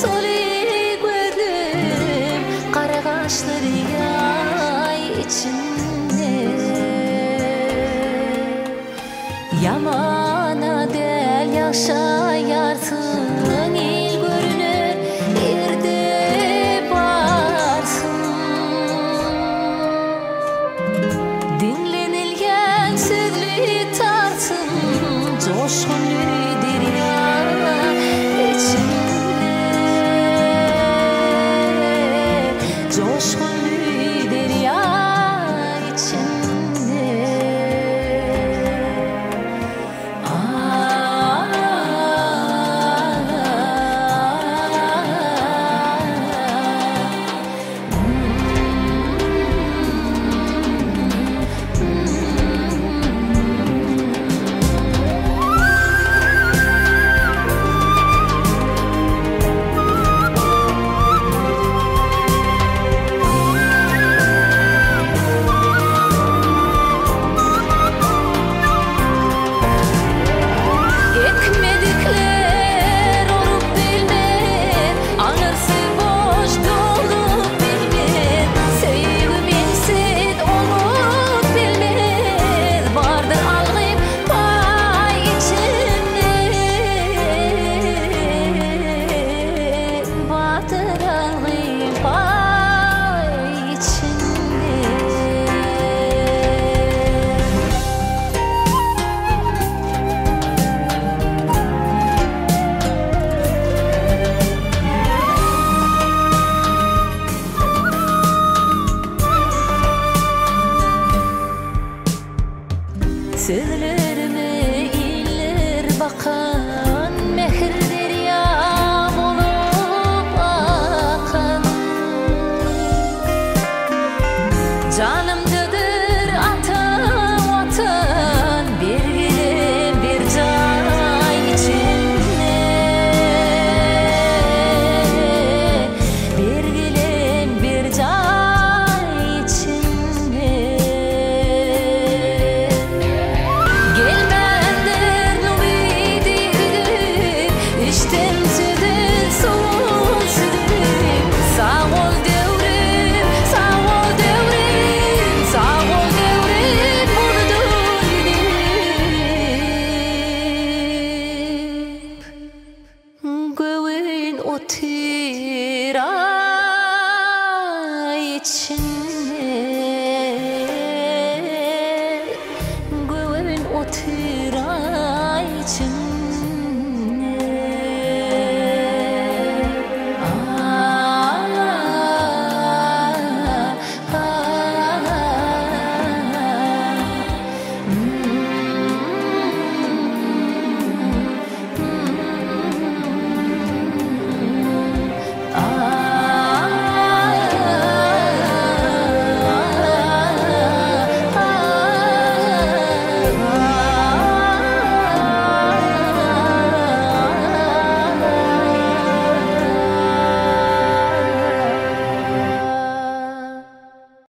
Soli gördüm kara kaşları yay içinde. Yamana del yaşayarsın, il görünür erde barsın. Dinlenilgen sözlü tarsın, coşkun derya içinde. Coşkun derya içinde. Sözlerime iller bakan, mehir derya bolup akan. Canımdadır ata vatan, bir gülüm bir can içinde. Bir gülüm bir can içinde. Going o